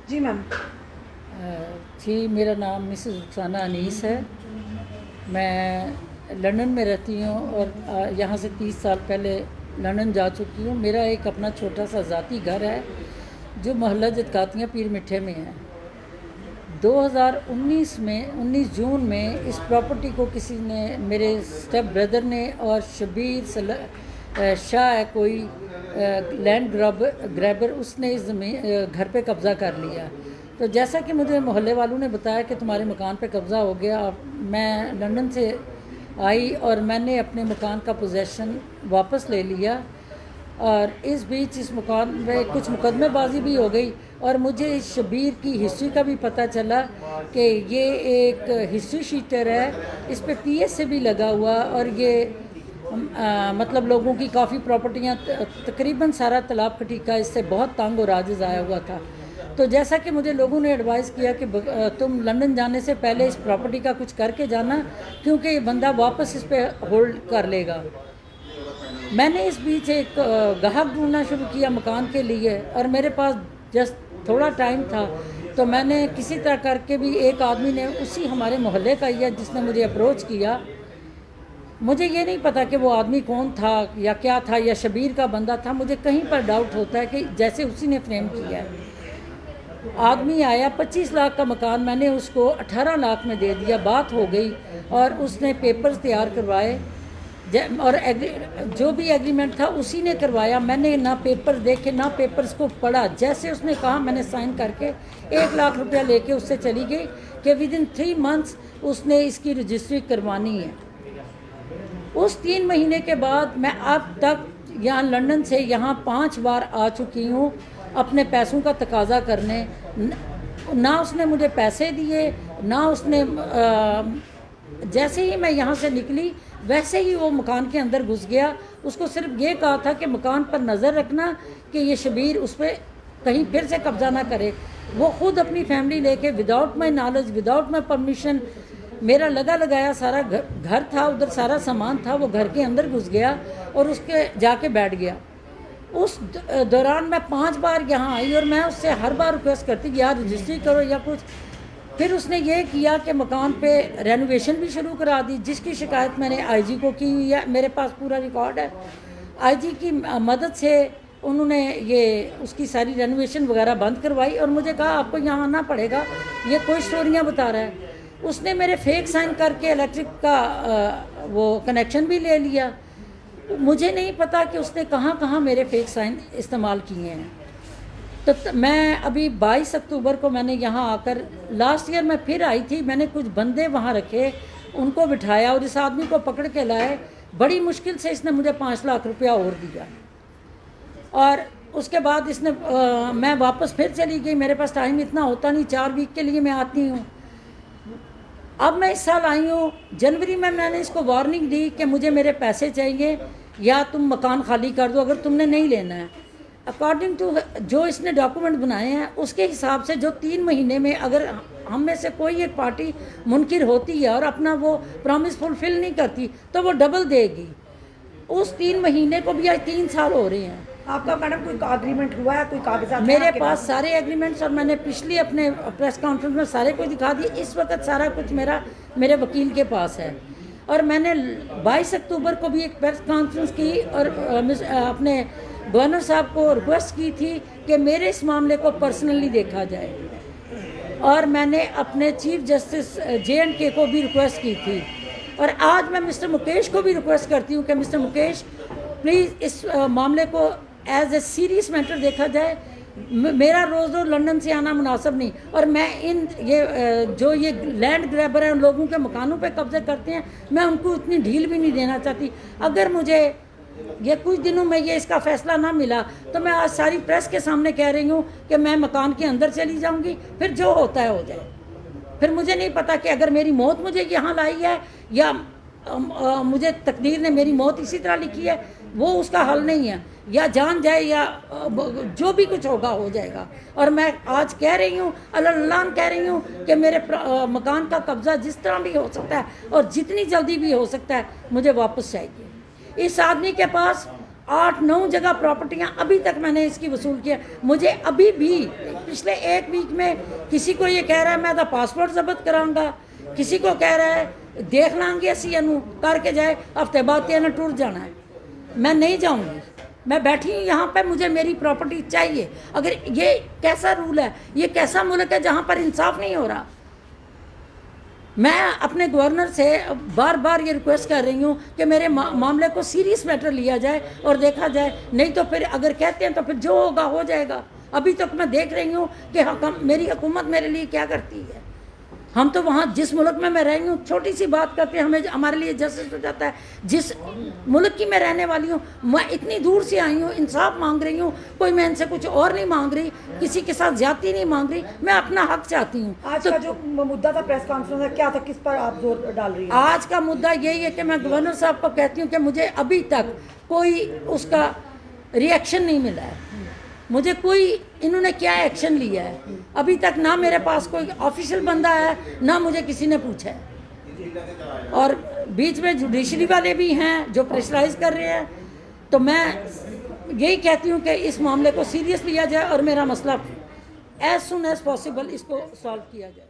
जी ma'am. जी, मेरा नाम Mrs Rukhsana Anees है। मैं लंदन में रहती हूँ और यहाँ से 30 साल पहले लंदन जा चुकी हूँ। मेरा एक अपना छोटा सा ज़ाती घर है जो मोहल्ला जदकातियाँ पीर मिठे में है। 2019 में 19 जून में इस प्रॉपर्टी को किसी ने, मेरे स्टेप ब्रदर ने और शाह है कोई लैंड ग्रैबर, उसने इस ज़मीन घर पे कब्ज़ा कर लिया। तो जैसा कि मुझे मोहल्ले वालों ने बताया कि तुम्हारे मकान पे कब्ज़ा हो गया, मैं लंदन से आई और मैंने अपने मकान का पोजेसन वापस ले लिया। और इस बीच इस मकान में कुछ मुकदमेबाजी भी हो गई और मुझे इस शबीर की हिस्ट्री का भी पता चला कि ये एक हिस्ट्री शीटर है, इस पे पीएस से भी लगा हुआ और ये मतलब लोगों की काफ़ी प्रॉपर्टियाँ, तकरीबन सारा तालाब खटीका इससे बहुत तंग और आजिज़ आया हुआ था। तो जैसा कि मुझे लोगों ने एडवाइस किया कि तुम लंदन जाने से पहले इस प्रॉपर्टी का कुछ करके जाना, क्योंकि ये बंदा वापस इस पर होल्ड कर लेगा। मैंने इस बीच एक गाहक ढूंढना शुरू किया मकान के लिए और मेरे पास जस्ट थोड़ा टाइम था, तो मैंने किसी तरह करके भी, एक आदमी ने, उसी हमारे मोहल्ले का ही है जिसने मुझे अप्रोच किया। मुझे ये नहीं पता कि वो आदमी कौन था या क्या था या शबीर का बंदा था, मुझे कहीं पर डाउट होता है कि जैसे उसी ने फ्रेम किया है। आदमी आया, 25 लाख का मकान मैंने उसको 18 लाख में दे दिया, बात हो गई और उसने पेपर्स तैयार करवाए और जो भी एग्रीमेंट था उसी ने करवाया। मैंने ना पेपर देखे ना पेपर्स को पढ़ा, जैसे उसने कहा मैंने साइन करके 1 लाख रुपया लेके उससे चली गई कि विदिन 3 मंथ्स उसने इसकी रजिस्ट्री करवानी है। उस 3 महीने के बाद मैं अब तक यहाँ लंदन से यहाँ 5 बार आ चुकी हूँ अपने पैसों का तकाजा करने। ना उसने मुझे पैसे दिए, ना उसने जैसे ही मैं यहाँ से निकली वैसे ही वो मकान के अंदर घुस गया। उसको सिर्फ ये कहा था कि मकान पर नज़र रखना कि ये शबीर उस पर कहीं फिर से कब्जा ना करे। वो ख़ुद अपनी फैमिली लेके without my knowledge, without my permission, मेरा लगाया सारा घर था, उधर सारा सामान था, वो घर के अंदर घुस गया और उसके जाके बैठ गया। उस दौरान मैं 5 बार यहाँ आई और मैं उससे हर बार रिक्वेस्ट करती कि यार रजिस्ट्री करो या कुछ। फिर उसने ये किया कि मकान पे रेनोवेशन भी शुरू करा दी, जिसकी शिकायत मैंने आईजी को की हुई है, मेरे पास पूरा रिकॉर्ड है। आईजी की मदद से उन्होंने ये उसकी सारी रेनोवेशन वगैरह बंद करवाई और मुझे कहा आपको यहाँ आना पड़ेगा, ये कोई स्टोरियाँ बता रहा है। उसने मेरे फेक साइन करके इलेक्ट्रिक का वो कनेक्शन भी ले लिया। मुझे नहीं पता कि उसने कहाँ कहाँ मेरे फेक साइन इस्तेमाल किए हैं। तो मैं अभी 22 अक्टूबर को मैंने यहाँ आकर, लास्ट ईयर मैं फिर आई थी, मैंने कुछ बंदे वहाँ रखे, उनको बिठाया और इस आदमी को पकड़ के लाए। बड़ी मुश्किल से इसने मुझे 5 लाख रुपया और दिया और उसके बाद इसने मैं वापस फिर चली गई। मेरे पास टाइम इतना होता नहीं, 4 वीक के लिए मैं आती हूँ। अब मैं इस साल आई हूँ जनवरी में, मैंने इसको वार्निंग दी कि मुझे मेरे पैसे चाहिए या तुम मकान खाली कर दो अगर तुमने नहीं लेना है। अकॉर्डिंग टू जो इसने डॉक्यूमेंट बनाए हैं उसके हिसाब से जो 3 महीने में अगर हम में से कोई एक पार्टी मुनकिर होती है और अपना वो प्रॉमिस फुलफिल नहीं करती तो वो डबल देगी। उस 3 महीने को भी आज 3 साल हो रहे हैं। आपका मैडम कोई एग्रीमेंट हुआ है, कोई कागजात? मेरे पास सारे एग्रीमेंट्स और मैंने पिछली अपने प्रेस कॉन्फ्रेंस में सारे कुछ दिखा दिए। इस वक्त सारा कुछ मेरे वकील के पास है और मैंने 22 अक्टूबर को भी एक प्रेस कॉन्फ्रेंस की और अपने गवर्नर साहब को रिक्वेस्ट की थी कि मेरे इस मामले को पर्सनली देखा जाए और मैंने अपने चीफ जस्टिस J&K को भी रिक्वेस्ट की थी और आज मैं मिस्टर मुकेश को भी रिक्वेस्ट करती हूँ कि मिस्टर मुकेश प्लीज़ इस मामले को एज ए सीरियस मैटर देखा जाए। मेरा रोज़ रोज़ लंदन से आना मुनासिब नहीं और मैं जो ये लैंड ग्रैबर हैं, उन लोगों के मकानों पे कब्जे करते हैं, मैं उनको इतनी ढील भी नहीं देना चाहती। अगर मुझे ये कुछ दिनों में ये इसका फ़ैसला ना मिला तो मैं आज सारी प्रेस के सामने कह रही हूँ कि मैं मकान के अंदर चली जाऊँगी, फिर जो होता है हो जाए। फिर मुझे नहीं पता कि अगर मेरी मौत मुझे यहाँ लाई है या मुझे तकदीर ने मेरी मौत इसी तरह लिखी है, वो उसका हल नहीं है। या जान जाए या जो भी कुछ होगा हो जाएगा। और मैं आज कह रही हूँ, अल्लाह कह रही हूँ कि मेरे मकान का कब्ज़ा जिस तरह भी हो सकता है और जितनी जल्दी भी हो सकता है मुझे वापस चाहिए। इस आदमी के पास 8-9 जगह प्रॉपर्टियाँ अभी तक मैंने इसकी वसूल किया। मुझे अभी भी पिछले 1 वीक में किसी को ये कह रहा है मैं तो पासपोर्ट जब्त कराऊंगा, किसी को कह रहा है देख लांगे असी एनू करके जाए, हफ्ते बाद तेन टूर जाना है। मैं नहीं जाऊंगी, मैं बैठी हूँ यहाँ पे, मुझे मेरी प्रॉपर्टी चाहिए। अगर ये कैसा रूल है, ये कैसा मुल्क है जहाँ पर इंसाफ नहीं हो रहा। मैं अपने गवर्नर से बार बार ये रिक्वेस्ट कर रही हूँ कि मेरे मामले को सीरियस मैटर लिया जाए और देखा जाए, नहीं तो फिर अगर कहते हैं तो फिर जो होगा हो जाएगा। अभी तक मैं देख रही हूँ कि मेरी हुकूमत मेरे लिए क्या करती है। हम तो वहाँ जिस मुल्क में मैं रही हूँ, छोटी सी बात करके हमें हमारे लिए जस्टिस हो जाता है। जिस मुल्क की मैं रहने वाली हूँ, मैं इतनी दूर से आई हूँ, इंसाफ मांग रही हूँ, कोई मैं इनसे कुछ और नहीं मांग रही, किसी के साथ ज्यादती नहीं मांग रही, मैं अपना हक चाहती हूँ। आज का जो मुद्दा था प्रेस कॉन्फ्रेंस में, क्या था, किस पर आप जोर डाल रही हैं? आज का मुद्दा यही है कि मैं गवर्नर साहब को कहती हूँ कि मुझे अभी तक कोई उसका रिएक्शन नहीं मिला है। मुझे कोई इन्होंने क्या एक्शन लिया है अभी तक, ना मेरे पास कोई ऑफिशियल बंदा है, ना मुझे किसी ने पूछा है। और बीच में जुडिशरी वाले भी हैं जो प्रेशराइज कर रहे हैं। तो मैं यही कहती हूँ कि इस मामले को सीरियस लिया जाए और मेरा मसला एज सुन एज पॉसिबल इसको सॉल्व किया जाए।